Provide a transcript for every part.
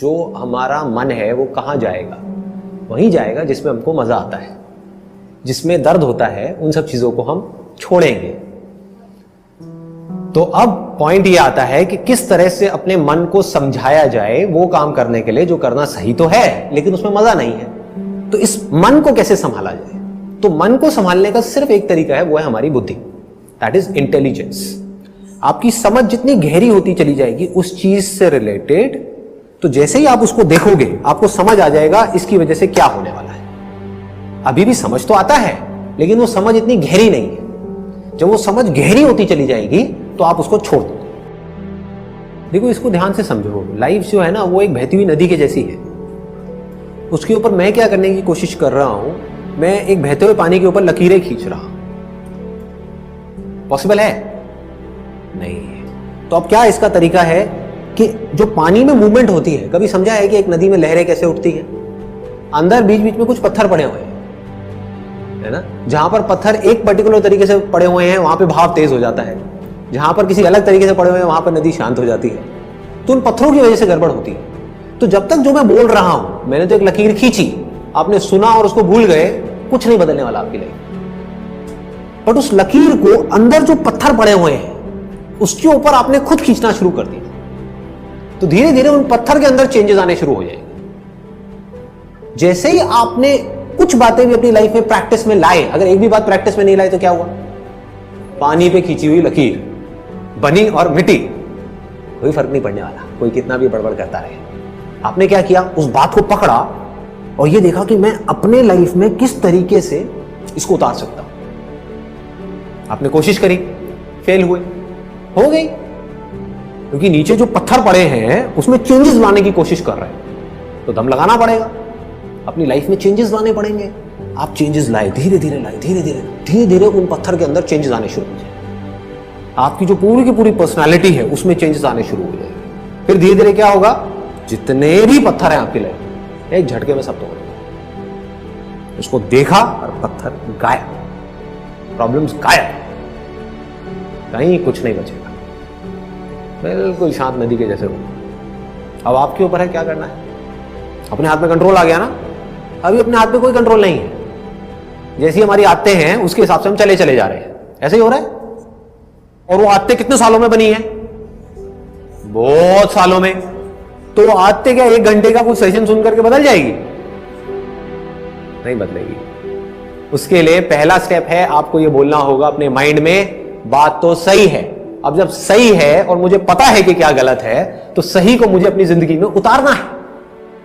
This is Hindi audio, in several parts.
जो हमारा मन है वो कहाँ जाएगा? वहीं जाएगा जिसमें हमको मजा आता है। जिसमें दर्द होता है उन सब चीजों को हम छोड़ेंगे। तो अब पॉइंट ये आता है कि किस तरह से अपने मन को समझाया जाए वो काम करने के लिए जो करना सही तो है लेकिन उसमें मजा नहीं है। तो इस मन को कैसे संभाला जाए? तो मन को संभालने का सिर्फ एक तरीका है, वो है हमारी बुद्धि, दैट इज इंटेलिजेंस। आपकी समझ जितनी गहरी होती चली जाएगी उस चीज से रिलेटेड, तो जैसे ही आप उसको देखोगे आपको समझ आ जाएगा इसकी वजह से क्या होने वाला है। अभी भी समझ तो आता है लेकिन वो समझ इतनी गहरी नहीं है। जब वो समझ गहरी होती चली जाएगी तो आप उसको छोड़ दो। देखो, इसको ध्यान से समझो। लाइफ जो है ना वो एक बहती हुई नदी के जैसी है। उसके ऊपर मैं क्या करने की कोशिश कर रहा हूं, मैं एक बहते हुए पानी के ऊपर लकीरें खींच रहा हूं। पॉसिबल है? नहीं है। तो अब क्या इसका तरीका है कि जो पानी में मूवमेंट होती है, कभी समझा है कि एक नदी में लहरें कैसे उठती हैं? अंदर बीच बीच में कुछ पत्थर पड़े हुए हैं, है ना? जहां पर पत्थर एक पर्टिकुलर तरीके से पड़े हुए हैं वहां पे भाव तेज हो जाता है, जहां पर किसी अलग तरीके से पड़े हुए हैं वहां पर नदी शांत हो जाती है। तो उन पत्थरों की वजह से गड़बड़ होती है। तो जब तक जो मैं बोल रहा हूं, मैंने तो एक लकीर खींची, आपने सुना और उसको भूल गए, कुछ नहीं बदलने वाला आपकी लाइफ। बट उस लकीर को अंदर जो पत्थर पड़े हुए हैं उसके ऊपर आपने खुद खींचना शुरू कर दिया, तो धीरे धीरे उन पत्थर के अंदर चेंजेस आने शुरू हो जाएंगे। जैसे ही आपने कुछ बातें भी अपनी लाइफ में प्रैक्टिस में लाए, अगर एक भी बात प्रैक्टिस में नहीं लाए तो क्या हुआ? पानी पे खींची हुई लकीर बनी और मिटी, कोई फर्क नहीं पड़ने वाला, कोई कितना भी बड़बड़ करता रहे। आपने क्या किया? उस बात को पकड़ा और ये देखा कि मैं अपने लाइफ में किस तरीके से इसको उतार सकता हूं। आपने कोशिश करी, फेल हुए, हो गई, क्योंकि नीचे जो पत्थर पड़े हैं उसमें चेंजेस लाने की कोशिश कर रहे हैं। तो दम लगाना पड़ेगा, अपनी लाइफ में चेंजेस लाने पड़ेंगे। आप चेंजेस लाए, धीरे धीरे लाए, धीरे धीरे उन पत्थर के अंदर चेंजेस आने शुरू हो जाए। आपकी जो पूरी की पूरी पर्सनालिटी है उसमें चेंजेस आने शुरू हो जाएंगे। फिर धीरे धीरे क्या होगा? जितने भी पत्थर हैं आपकी लाइफ में एक झटके में सब तोड़ देंगे। उसको देखा और पत्थर गायब, प्रॉब्लम्स गायब, कहीं कुछ नहीं बचेगा, बिल्कुल शांत नदी के जैसे हो। अब आपके ऊपर है क्या करना है। अपने हाथ में कंट्रोल आ गया ना? अभी अपने हाथ में कोई कंट्रोल नहीं है। जैसी हमारी आदतें हैं उसके हिसाब से हम चले चले जा रहे हैं, ऐसे ही हो रहा है। और वो आदतें कितने सालों में बनी है? बहुत सालों में। तो वो आदतें क्या एक घंटे का कुछ सेशन सुन करके बदल जाएगी? नहीं बदलेगी। उसके लिए पहला स्टेप है, आपको ये बोलना होगा अपने माइंड में, बात तो सही है। अब जब सही है और मुझे पता है कि क्या गलत है, तो सही को मुझे अपनी जिंदगी में उतारना है।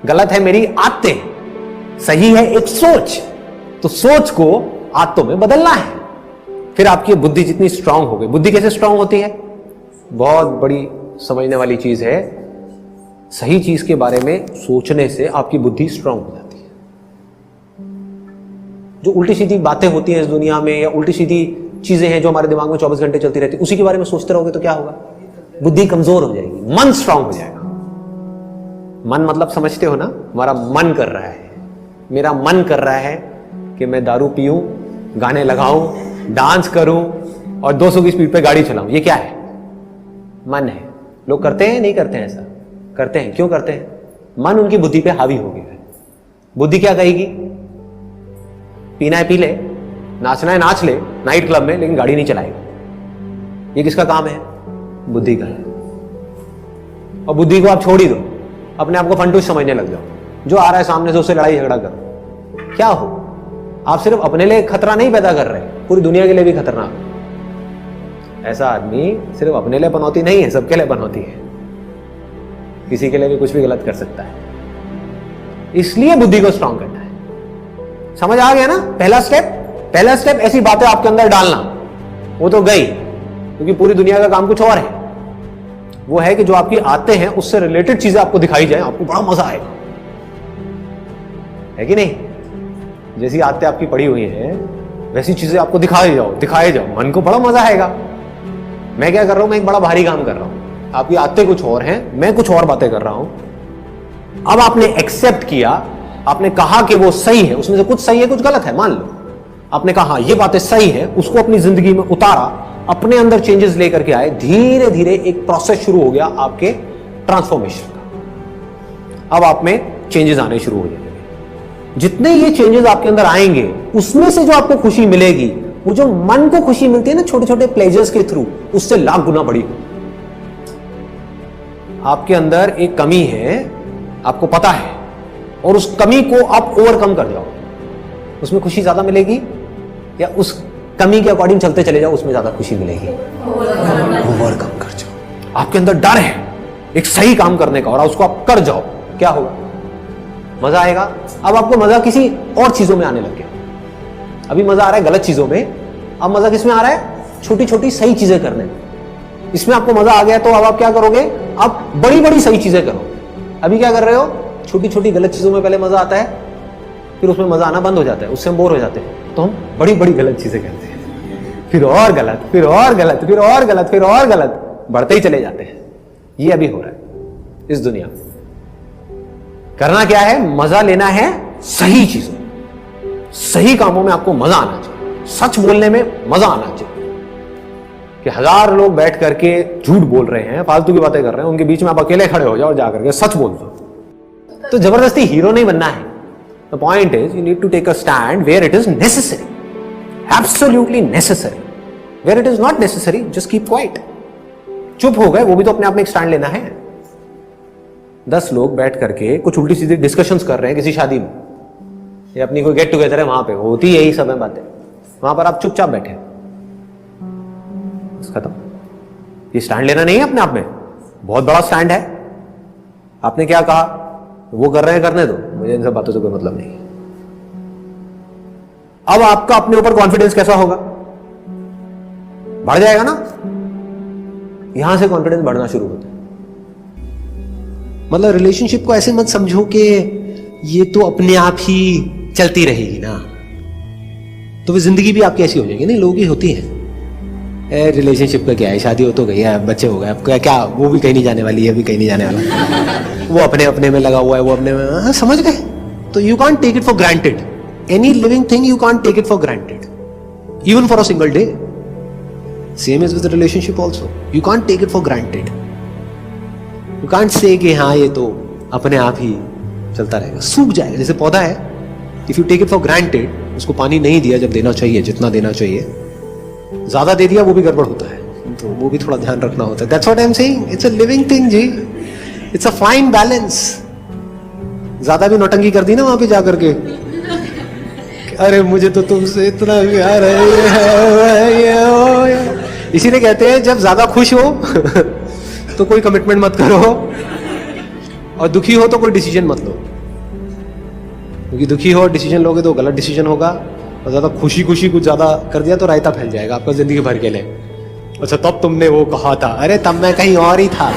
गलत है मेरी आदतें, सही है एक सोच, तो सोच को आदतों में बदलना है। फिर आपकी बुद्धि जितनी स्ट्रांग हो गई। बुद्धि कैसे स्ट्रांग होती है? बहुत बड़ी समझने वाली चीज है। सही चीज के बारे में सोचने से आपकी बुद्धि स्ट्रांग हो जाती है। जो उल्टी सीधी बातें होती हैं इस दुनिया में, या उल्टी सीधी चीजें हैं जो हमारे दिमाग में 24 घंटे चलती रहती, उसी के बारे में सोचते रहोगे तो क्या होगा? बुद्धि कमजोर हो जाएगी, मन स्ट्रांग हो जाएगा। मन मतलब समझते हो ना? हमारा मन कर रहा है, मेरा मन कर रहा है कि मैं दारू पीऊं, गाने लगाऊं, डांस करूं और 200 की स्पीड पे गाड़ी चलाऊं। ये क्या है? मन है। लोग करते हैं नहीं करते हैं? ऐसा करते हैं। क्यों करते हैं? मन उनकी बुद्धि पे हावी हो गया है। बुद्धि क्या कहेगी? पीना है पी ले, नाचना है नाच ले नाइट क्लब में, लेकिन गाड़ी नहीं चलाएगा। ये किसका काम है? बुद्धि का है। और बुद्धि को आप छोड़ ही दो, अपने आप को फंटूस समझने लग जाओ। जो आ रहा है सामने से उससे लड़ाई झगड़ा करो। क्या हो? आप सिर्फ अपने लिए खतरा नहीं पैदा कर रहे, पूरी दुनिया के लिए भी खतरनाक। ऐसा आदमी सिर्फ अपने लिए पनौती नहीं है, सबके लिए पनौती है। किसी के लिए भी कुछ भी गलत कर सकता है। इसलिए बुद्धि को स्ट्रांग करना है। समझ आ गया ना? पहला स्टेप ऐसी बातें आपके अंदर डालना। वो तो गई, क्योंकि पूरी दुनिया का काम कुछ और है। वो है कि जो आपकी आते हैं उससे रिलेटेड चीजें आपको दिखाई जाए, आपको बड़ा मजा आएगा, है कि नहीं? जैसी आदतें आपकी पड़ी हुई हैं वैसी चीजें आपको दिखाए जाओ, मन को बड़ा मजा आएगा। मैं क्या कर रहा हूं? मैं एक बड़ा भारी काम कर रहा हूं। आपकी आदतें कुछ और हैं, मैं कुछ और बातें कर रहा हूं। अब आपने एक्सेप्ट किया, आपने कहा कि वो सही है, उसमें से कुछ सही है कुछ गलत है, मान लो। आपने कहा ये बातें सही है, उसको अपनी जिंदगी में उतारा, अपने अंदर चेंजेस लेकर के आए, धीरे धीरे एक प्रोसेस शुरू हो गया आपके ट्रांसफॉर्मेशन का। अब आप में चेंजेस आने शुरू हो जाएंगे। जितने ये चेंजेस आपके अंदर आएंगे उसमें से जो आपको खुशी मिलेगी, वो जो मन को खुशी मिलती है ना छोटे छोटे प्लेजर्स के थ्रू, उससे लाख गुना बड़ी हो। आपके अंदर एक कमी है, आपको पता है, और उस कमी को आप ओवरकम कर जाओ, उसमें खुशी ज्यादा मिलेगी, या उस कमी के अकॉर्डिंग चलते चले जाओ, उसमें ज्यादा खुशी मिलेगी? ओवरकम कर जाओ। आपके अंदर डर है एक सही काम करने का, और उसको आप कर जाओ, क्या होगा? मजा आएगा। अब आपको मजा किसी और चीजों में आने लग गया। अभी मजा आ रहा है गलत चीजों में, अब मजा किस में आ रहा है? छोटी छोटी सही चीजें करने में। इसमें आपको मजा आ गया तो अब आप क्या करोगे? आप बड़ी बड़ी सही चीजें करो। अभी क्या कर रहे हो? छोटी छोटी गलत चीजों में पहले मजा आता है, फिर उसमें मजा आना बंद हो जाता है, उससे हम बोर हो जाते हैं, तो हम बड़ी बड़ी गलत चीजें करते हैं, फिर और गलत, फिर और गलत, फिर और गलत, फिर और गलत, बढ़ते ही चले जाते हैं। ये अभी हो रहा है इस दुनिया में। करना क्या है? मजा लेना है सही चीजों, सही कामों में आपको मजा आना चाहिए, सच बोलने में मजा आना चाहिए। कि 1000 लोग बैठ करके झूठ बोल रहे हैं, फालतू की बातें कर रहे हैं, उनके बीच में आप अकेले खड़े हो जाओ और जाकर के सच बोल दो। तो जबरदस्ती हीरो नहीं बनना है। The point is you need to take a stand where it is necessary, absolutely necessary. Where it is not necessary, just keep quiet. चुप हो गए, वो भी तो अपने आप में एक स्टैंड लेना है। 10 लोग बैठ करके कुछ उल्टी सीधी डिस्कशंस कर रहे हैं किसी शादी में, या अपनी कोई गेट टुगेदर है, वहां पे होती यही सब है बातें, वहां पर आप चुपचाप बैठे, खत्म। ये स्टैंड लेना नहीं है अपने आप में, बहुत बड़ा स्टैंड है। आपने क्या कहा? वो कर रहे हैं, करने दो, मुझे इन सब बातों से कोई मतलब नहीं। अब आपका अपने ऊपर कॉन्फिडेंस कैसा होगा? बढ़ जाएगा ना। यहां से कॉन्फिडेंस बढ़ना शुरू होता है। मतलब रिलेशनशिप को ऐसे मत समझो कि ये तो अपने आप ही चलती रहेगी ना, तो वो जिंदगी भी आपकी ऐसी हो जाएगी। नहीं, लोगों की होती है। रिलेशनशिप का क्या है, शादी हो तो गई है, बच्चे हो गए, आपका क्या, वो भी कहीं नहीं जाने वाली है, भी कहीं नहीं जाने वाला, वो अपने अपने में लगा हुआ है, वो अपने में। हाँ, समझ गए? तो you can't take it for granted. Any living thing you can't take it for granted, even for a single day. Same is with relationship also, you can't take it for granted. You can't say कि हाँ ये तो अपने आप ही चलता रहेगा, सूख जाएगा। जैसे पौधा है, if you take it for granted, उसको पानी नहीं दिया जब देना चाहिए, जितना देना चाहिए, ज्यादा दे दिया, वो भी गड़बड़ होता है, तो वो भी थोड़ा ध्यान रखना होता है। That's what I'm saying. It's a living thing ji, it's a fine balance. ज्यादा भी नौटंकी कर दी ना वहां पे जाकर के, अरे मुझे तो तुमसे इतना प्यार है, इसीलिए कहते हैं जब ज्यादा खुश हो तो कोई कमिटमेंट मत करो, और दुखी हो तो कोई डिसीजन मत लो, क्योंकि दुखी हो डिसीजन लोगे तो गलत डिसीजन होगा, और ज्यादा खुशी खुशी कुछ ज्यादा कर दिया तो रायता फैल जाएगा आपका जिंदगी भर के लिए। अच्छा, तब तुमने वो कहा था, अरे तब मैं कहीं और ही था,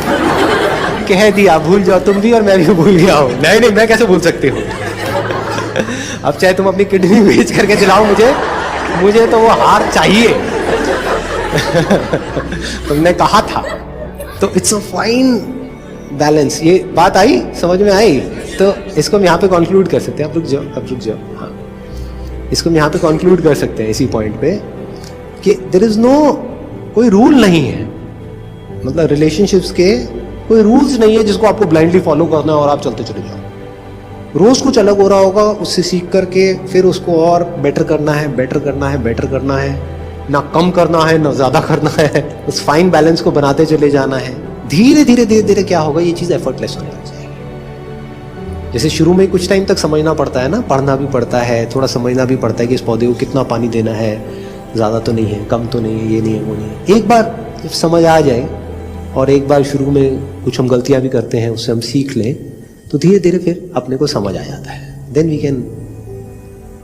कह दिया, भूल जाओ तुम भी और मैं भी भूल गया हूं। नहीं नहीं, मैं कैसे भूल सकती हूँ? अब चाहे तुम अपनी किडनी बेच करके चलाओ, मुझे तो वो हार चाहिए। तुमने कहा था। तो इट्स अ फाइन बैलेंस। ये बात आई, समझ में आई? तो इसको हम यहाँ पे कंक्लूड कर सकते हैं। आप रुक जाओ। हाँ, इसको हम यहाँ पे कंक्लूड कर सकते हैं इसी पॉइंट पे कि देयर इज नो, कोई रूल नहीं है, मतलब रिलेशनशिप्स के कोई रूल्स नहीं है जिसको आपको ब्लाइंडली फॉलो करना है और आप चलते चले जाओ। रोज कुछ अलग हो रहा होगा, उससे सीख करके फिर उसको और बेटर करना है, ना कम करना है ना ज्यादा करना है, उस फाइन बैलेंस को बनाते चले जाना है। धीरे धीरे क्या होगा, ये चीज एफर्टलेस होने लग जाएगी। जैसे शुरू में कुछ टाइम तक समझना पड़ता है ना, पढ़ना भी पड़ता है, थोड़ा समझना भी पड़ता है कि इस पौधे को कितना पानी देना है, ज़्यादा तो नहीं है, कम तो नहीं है, ये नहीं है, वो नहीं है। एक बार समझ आ जाए और एक बार शुरू में कुछ हम गलतियां भी करते हैं, उससे हम सीख लें, तो धीरे धीरे फिर अपने को समझ आ जाता है। Then we can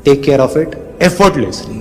take care of it effortlessly.